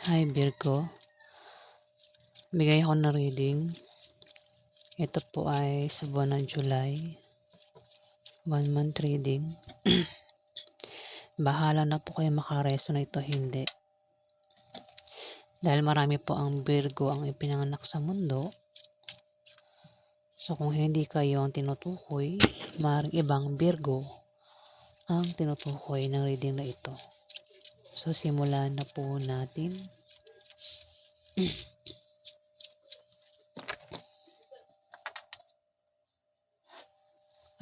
Hi Virgo, bigay ako ng reading. Ito po ay sa buwan ng July, 1 month reading. Bahala na po kayo makaresonate o hindi. Dahil marami po ang Virgo ang ipinanganak sa mundo. So kung hindi kayo ang tinutukoy, maaaring ibang Virgo ang tinutukoy ng reading na ito. So simulan na po natin.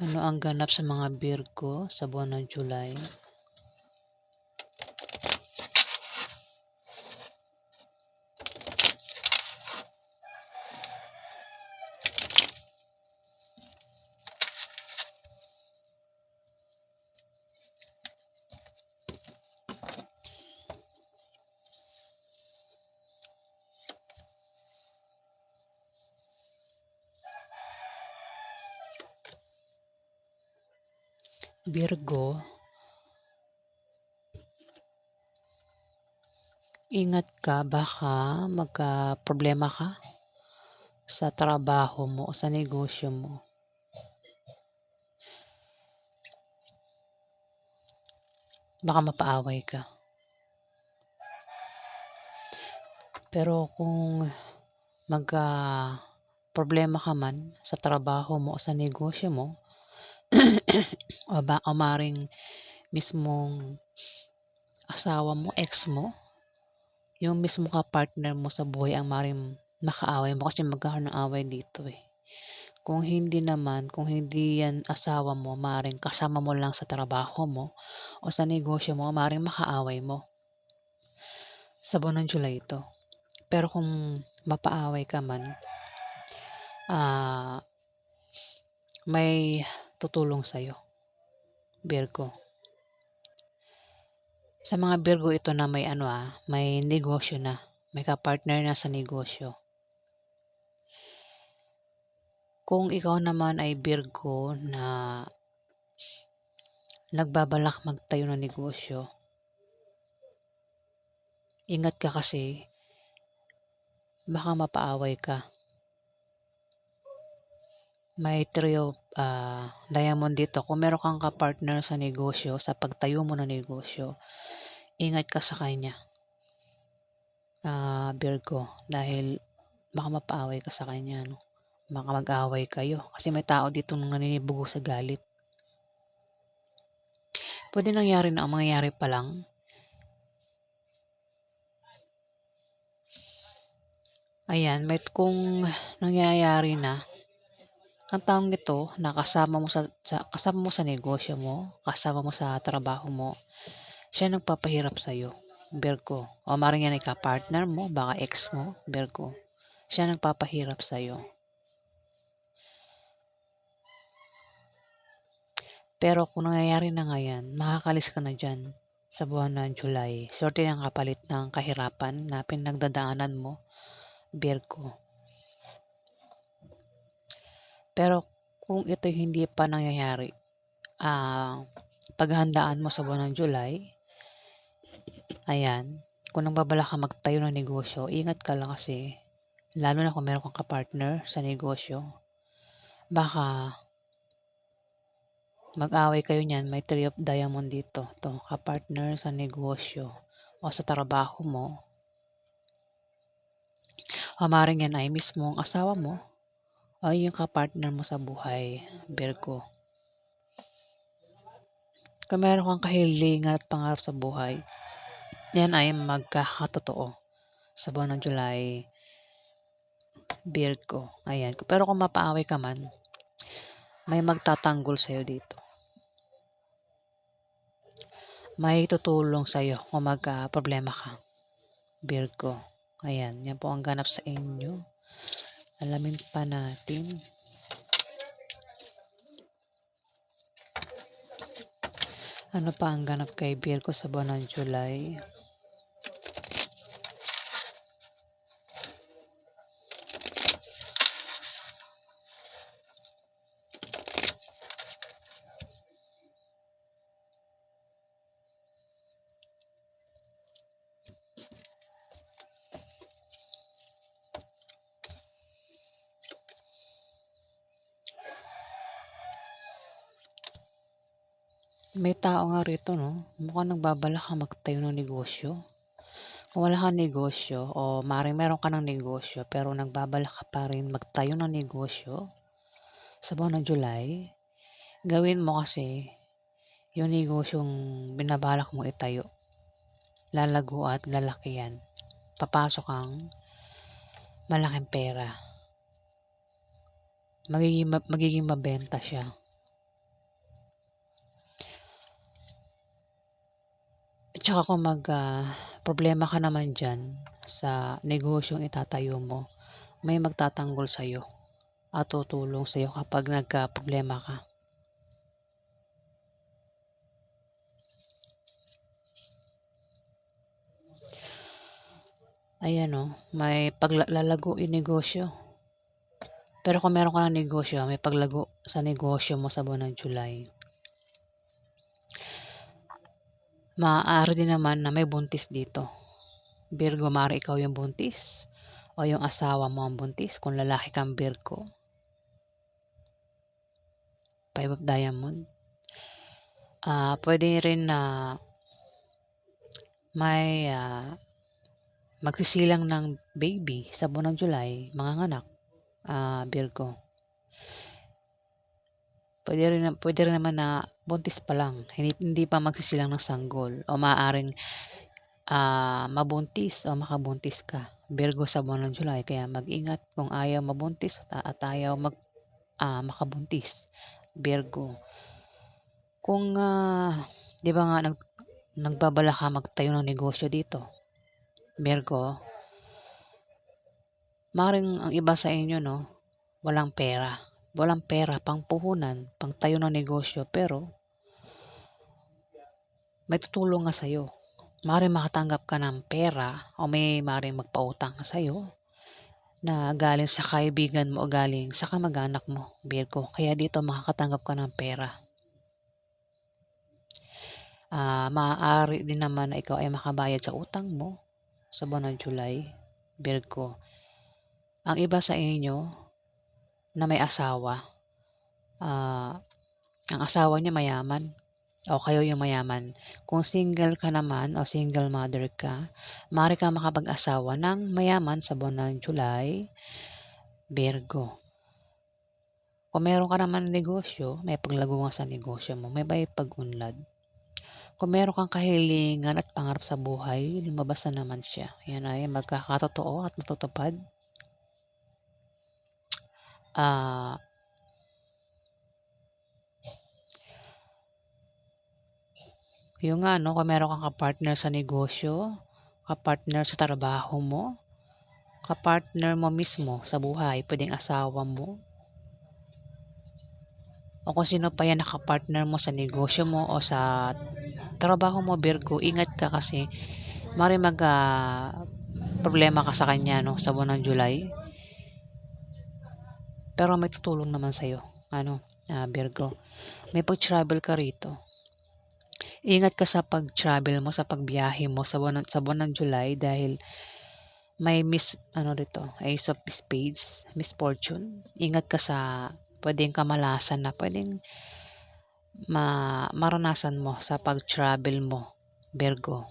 Ano ang ganap sa mga Virgo sa buwan ng July? Virgo, ingat ka, baka magka-problema ka sa trabaho mo o sa negosyo mo. Baka mapaaway ka. Pero kung magka-problema ka man sa trabaho mo o sa negosyo mo, o maring mismong asawa mo, ex mo, yung mismo ka-partner mo sa buhay ang maring makaaway mo kasi magkakaroon ng away dito eh. Kung hindi yan asawa mo, maring kasama mo lang sa trabaho mo o sa negosyo mo, maring makaaway mo. Sa buwan ng July ito. Pero kung mapaaway ka man, may tutulong sa'yo, Virgo. Sa mga Virgo ito na may may negosyo na, may ka-partner na sa negosyo. Kung ikaw naman ay Virgo na nagbabalak magtayo ng negosyo, ingat ka kasi baka mapaaway ka. May trio diamond dito. Kung meron kang ka-partner sa negosyo, sa pagtayo mo ng negosyo, ingat ka sa kanya, Virgo, dahil baka mapaaway ka sa kanya, no? Baka mag-away kayo kasi may tao dito nung naninibugo sa galit. Pwede nangyari na, mangyayari pa lang. Ayan, kung nangyayari na, ang taong ito na kasama mo sa negosyo mo, kasama mo sa trabaho mo, siya nagpapahirap sa iyo, Virgo. O maring yan ay ka-partner mo, baka ex mo, Virgo. Siya nagpapahirap sa iyo. Pero kung nangyayari na ngayon, makakalis ka na dyan sa buwan ng July. Swerte ng kapalit ng kahirapan na pinagdadaanan mo, Virgo. Pero kung ito hindi pa nangyayari, paghandaan mo sa buwan ng July, ayan, kung nagbabala ka magtayo ng negosyo, ingat ka lang kasi, lalo na kung meron kang kapartner sa negosyo, baka mag-away kayo niyan. May three of diamond dito, to kapartner sa negosyo o sa trabaho mo. O maring yan ay mismong asawa mo o yung kapartner mo sa buhay, Virgo. Kung meron kang kahilingan at pangarap sa buhay, yan ay magkakatotoo sa buwan ng July, Virgo. Ayan. Pero kung mapaaway ka man, may magtatanggol sa'yo dito. May tutulong sa'yo kung magka-problema ka, Virgo. Ayan. Yan po ang ganap sa inyo. Alamin pa natin. Ano pa ang ganap kay Virgo sa buwan ng July? May tao nga rito 'no, mukhang nagbabalak kang magtayo ng negosyo. Kung wala kang negosyo o maaaring meron ka ng negosyo pero nagbabalak ka pa rin magtayo ng negosyo sa buwan ng July, gawin mo kasi yung negosyong binabalak mong itayo, lalago at lalaki yan. Papasok ang malaking pera. Magiging mabenta siya. At saka kung problema ka naman diyan sa negosyong itatayo mo, may magtatanggol sa'yo at tutulong sa'yo kapag nagkaproblema ka. Ayan oh, may paglalago yung negosyo. Pero kung meron ka ng negosyo, may paglago sa negosyo mo sa buwan ng July. Maaari din naman na may buntis dito. Virgo, maaari ikaw yung buntis o yung asawa mo ang buntis kung lalaki kang Virgo. Five of Diamond. Pwede rin na may magsisilang ng baby sa buwan ng July, manganganak, Virgo. Pwede rin naman na buntis pa lang, hindi pa magsisilang ng sanggol o maaaring mabuntis o makabuntis ka, Virgo, sa buwan ng July. Kaya mag-ingat kung ayaw mabuntis at ayaw makabuntis, Virgo. Kung 'di ba nga nagbabala ka magtayo ng negosyo dito, Virgo, maaaring ang iba sa inyo 'no, walang pera pang puhunan, pang tayo ng negosyo, pero may tutulong nga sa'yo. Maaaring makatanggap ka ng pera o maaaring magpautang sa'yo na galing sa kaibigan mo o galing sa kamag-anak mo, Virgo. Kaya dito makakatanggap ka ng pera. Maaari din naman na ikaw ay makabayad sa utang mo sa buwan ng July, Virgo. Ang iba sa inyo na may asawa, ang asawa niya mayaman o kayo yung mayaman. Kung single ka naman o single mother ka, maaari kang makapag-asawa ng mayaman sa buwan ng July, Virgo. Kung meron ka naman negosyo, may paglago nga sa negosyo mo, may pag-unlad. Kung meron kang kahilingan at pangarap sa buhay, lumabas na naman siya. Yan ay magkakatotoo at matutupad. Yung nga, no, kung meron kang kapartner sa negosyo, kapartner sa trabaho mo, kapartner mo mismo sa buhay, pwedeng asawa mo, o kung sino pa yan nakapartner mo sa negosyo mo o sa trabaho mo, Virgo, ingat ka kasi maaaring problema ka sa kanya no, sa buwan ng July. Pero may tutulong naman sa'yo, Virgo. May pag-travel ka rito. Ingat ka sa pag-travel mo, sa pagbiyahe mo sa buwan ng July dahil may Ace of Spades, misfortune. Ingat ka sa pwedeng kamalasan na pwedeng maranasan mo sa pag-travel mo, Virgo.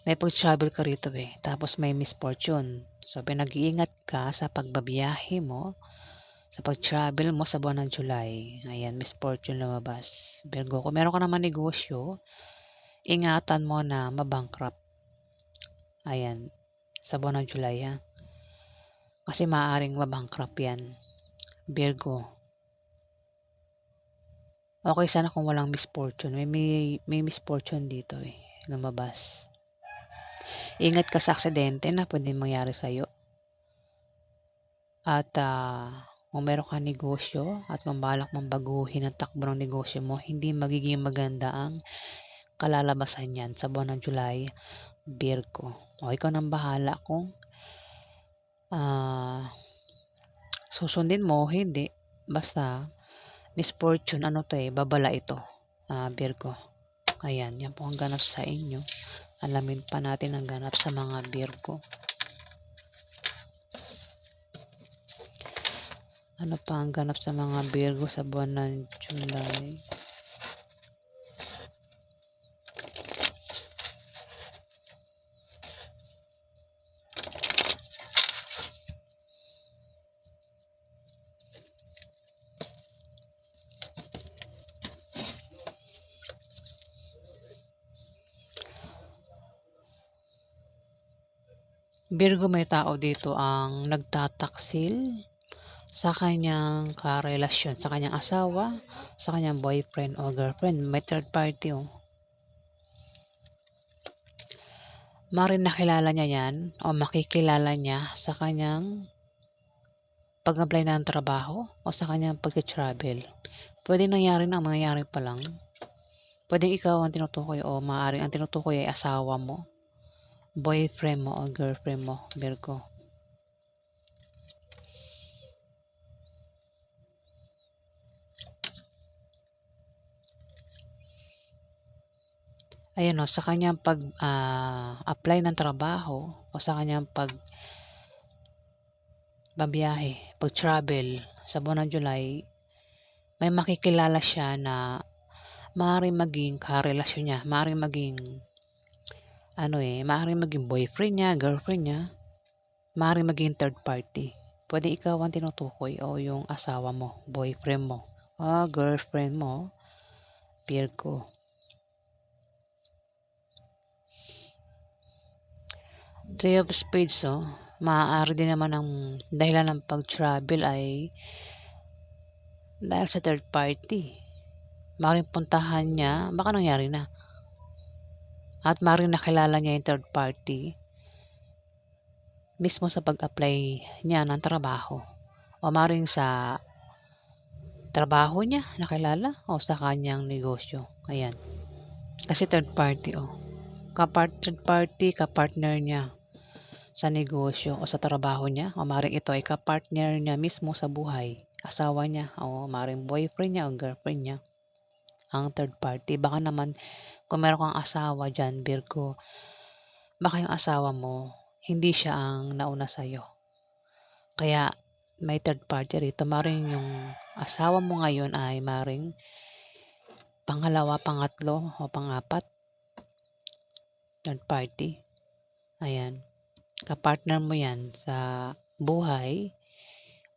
May pag-travel ka rito tapos may misfortune. So, pinag-iingat ka sa pagbabiyahe mo, sa pag-travel mo sa buwan ng July. Ayan, misfortune lumabas, Virgo. Kung meron ka naman negosyo, ingatan mo na mabankrupt. Ayan, sa buwan ng July ha. Kasi maaaring mabankrupt yan, Virgo. Okay sana kung walang misfortune. May misfortune dito lumabas. Ingat ka sa aksidente na pwedeng mangyari sa'yo. At kung meron kang negosyo at kung balak mong baguhin ang takbo ng negosyo mo, hindi magiging maganda ang kalalabasan niyan sa buwan ng July, Virgo. O ikaw nang bahala kung susundin mo, hindi. Basta misfortune, babala ito, Virgo. Ayan, yan po ang ganap sa inyo. Alamin pa natin ang ganap sa mga Virgo. Ano pa ang ganap sa mga Virgo sa buwan ng July? Virgo, may tao dito ang nagtataksil sa kanyang karelasyon, sa kanyang asawa, sa kanyang boyfriend o girlfriend. May third party, oh. Maaaring nakilala niya yan o makikilala niya sa kanyang pag-apply ng trabaho o sa kanyang pag-travel. Pwede nangyari na, mangyayari pa lang. Pwedeng ikaw ang tinutukoy o maaaring ang tinutukoy ay asawa mo, boyfriend mo o girlfriend mo, Virgo. Ayan o, sa kanyang pag-apply ng trabaho o sa kanyang pag-babiyahe, pag-travel sa buwan ng July, may makikilala siya na maaaring maging karelasyon niya, maaaring maging maaaring maging boyfriend niya, girlfriend niya, maaaring maging third party. Pwede ikaw ang tinutukoy o yung asawa mo, boyfriend mo, o girlfriend mo, Virgo. Three of Spades, maaari din naman ang dahilan ng pag-travel ay dahil sa third party. Maaaring puntahan niya, baka nangyari na. At maaaring nakilala niya yung third party mismo sa pag-apply niya ng trabaho. O maaaring sa trabaho niya nakilala o sa kanyang negosyo. Ayan. Kasi third party, third party, kapartner niya sa negosyo o sa trabaho niya. O maaaring ito ay kapartner niya mismo sa buhay. Asawa niya o maaaring boyfriend niya o girlfriend niya. Ang third party. Baka naman kung meron kang asawa dyan, Virgo, baka yung asawa mo, hindi siya ang nauna sa'yo. Kaya may third party rito. Maaaring yung asawa mo ngayon ay maaaring pangalawa, pangatlo o pangapat. Third party. Ayan. Kapartner mo yan sa buhay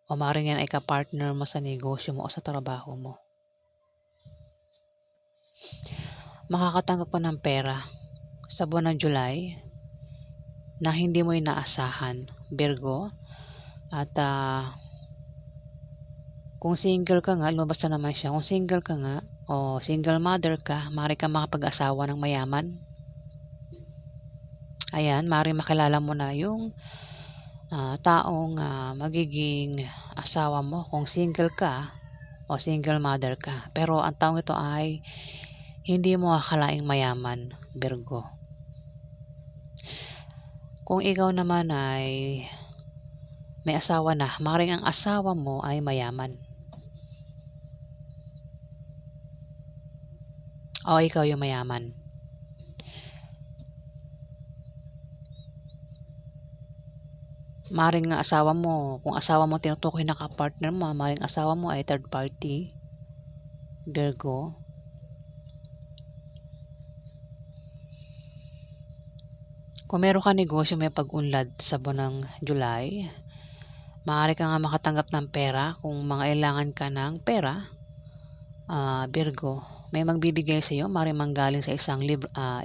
o maaaring yan ay kapartner mo sa negosyo mo o sa trabaho mo. Makakatanggap ka ng pera sa buwan ng July na hindi mo inaasahan, Virgo. At kung single ka nga, lumabas na naman siya. Kung single ka nga o single mother ka, maaari ka makapag-asawa ng mayaman. Ayan, maaari makilala mo na yung taong magiging asawa mo kung single ka o single mother ka. Pero ang taong ito ay hindi mo akalaing mayaman, Virgo. Kung ikaw naman ay may asawa na, maaaring ang asawa mo ay mayaman. O ikaw yung mayaman. Maaaring ang asawa mo, kung asawa mo tinutukoy na ka-partner mo, maaaring asawa mo ay third party, Virgo. Kung meron ka negosyo may pag-unlad sa buwan ng July, maaari ka nga makatanggap ng pera kung mangailangan ka ng pera, Virgo. May magbibigay sa iyo, maaaring manggaling sa isang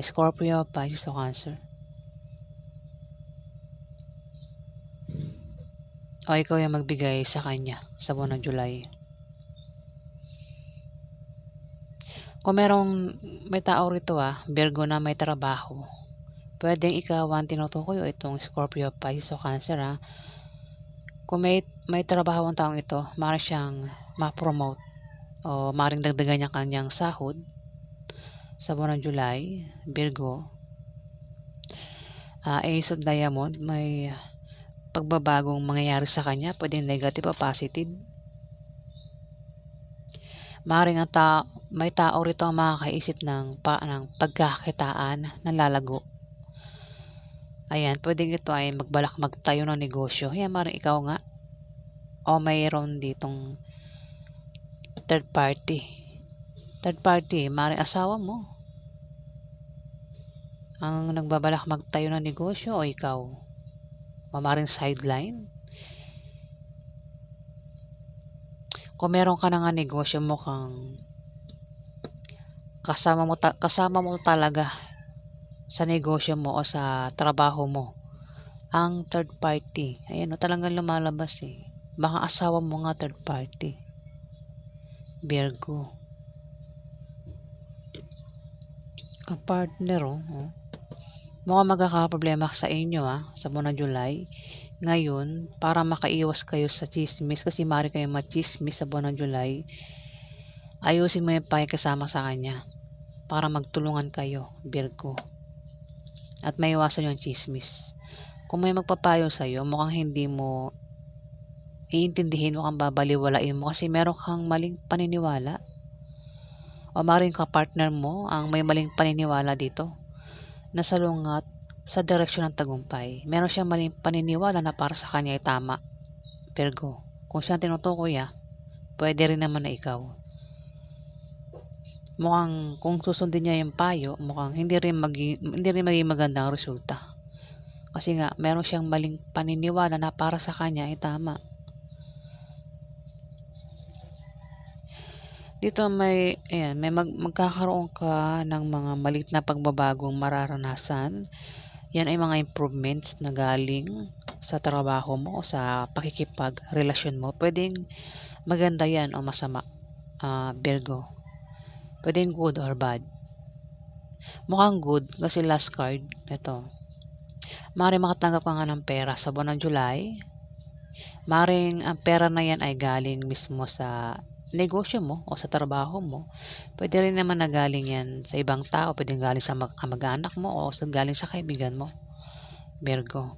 Scorpio, Pisces o Cancer. O ikaw yung magbigay sa kanya sa buwan ng July. Kung may tao rito Virgo na may trabaho, pwedeng ikaw ang tinutukoy o itong Scorpio, Pisces o Cancer Kung may trabaho ang taong ito, maaari siyang ma-promote o maaaring dagdagan niya kanyang sahod sa buwan ng July, Virgo. Ace of Diamond, may pagbabagong mangyayari sa kanya, pwedeng negative o positive. Maaaring may tao rito ang makakaisip ng pagkakitaan na lalago. Ayan, pwedeng ito ay magbalak magtayo ng negosyo. Ayan, maaaring ikaw nga o mayroon ditong third party. Third party, maaaring asawa mo ang nagbabalak magtayo ng negosyo o ikaw. O maaaring sideline. Kung meron ka na nga negosyo mo kang kasama mo talaga sa negosyo mo o sa trabaho mo ang third party. Ayan, talagang lumalabas eh. Baka asawa mo nga third party. Virgo. Kapartner oh. Mukhang magkakaproblema sa inyo sa buwan ng July. Ngayon, para makaiwas kayo sa chismis, kasi maaari kayo machismis sa buwan ng July, ayusin mo yung pakikisama sa kanya para magtulungan kayo, Virgo. At maiwasan yung chismis. Kung may magpapayo sa'yo, mukhang hindi mo iintindihin, mukhang babaliwalain mo kasi meron kang maling paniniwala. O maaaring kapartner mo ang may maling paniniwala dito na salungat sa direksyon ng tagumpay. Meron siyang maling paniniwala na para sa kanya ay tama, Virgo. Kung siya tinutukoy pwede rin naman na ikaw. Mukhang kung susundin niya yung payo, mukhang hindi rin maging magandang resulta. Kasi nga, meron siyang maling paniniwala na para sa kanya ay tama. Dito magkakaroon ka ng mga maliit na pagbabagong mararanasan. Yan ay mga improvements na galing sa trabaho mo o sa pakikipagrelasyon mo. Pwedeng maganda yan o masama, Virgo. Pwedeng good or bad. Mukhang good kasi last card, ito. Maaaring makatanggap ka nga ng pera sa buwan ng July. Maaaring ang pera na yan ay galing mismo sa negosyo mo o sa trabaho mo. Pwede rin naman na galing yan sa ibang tao. Pwede galing sa kamag-anak mo o galing sa kaibigan mo, Virgo.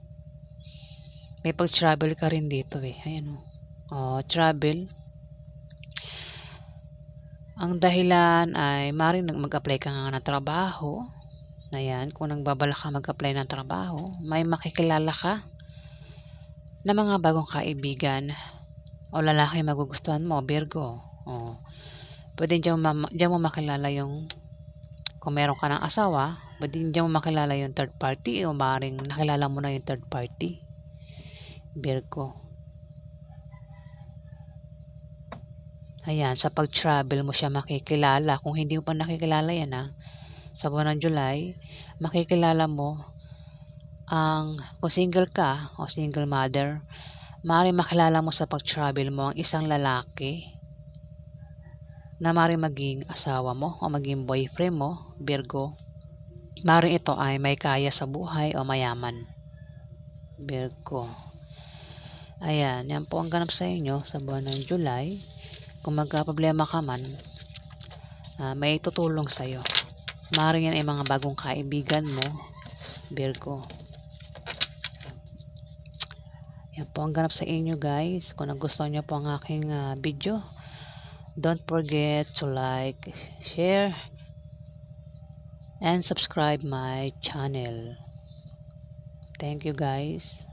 May pag-travel ka rin dito Ayan travel. Ang dahilan ay maaaring mag-apply ka nga ng trabaho. Ayan, kung nagbabalak ka mag-apply ng trabaho, may makikilala ka na mga bagong kaibigan o lalaki magugustuhan mo, Virgo. Pwede diyan mo makilala yung, kung meron ka ng asawa, pwede diyan mo makilala yung third party o maaaring nakilala mo na yung third party, Virgo. Ayan, sa pag-travel mo siya makikilala. Kung hindi mo pa nakikilala yan sa buwan ng July, makikilala mo kung single ka o single mother, maaaring makilala mo sa pag-travel mo ang isang lalaki na maaaring maging asawa mo o maging boyfriend mo, Virgo. Maaaring ito ay may kaya sa buhay o mayaman, Virgo. Ayan, yan po ang ganap sa inyo sa buwan ng July. Kung magka-problema ka man, may tutulong sa'yo. Maaaring yan ay mga bagong kaibigan mo, Virgo. Yan po ang ganap sa inyo guys. Kung nagustuhan nyo po ang aking video, don't forget to like, share, and subscribe my channel. Thank you guys.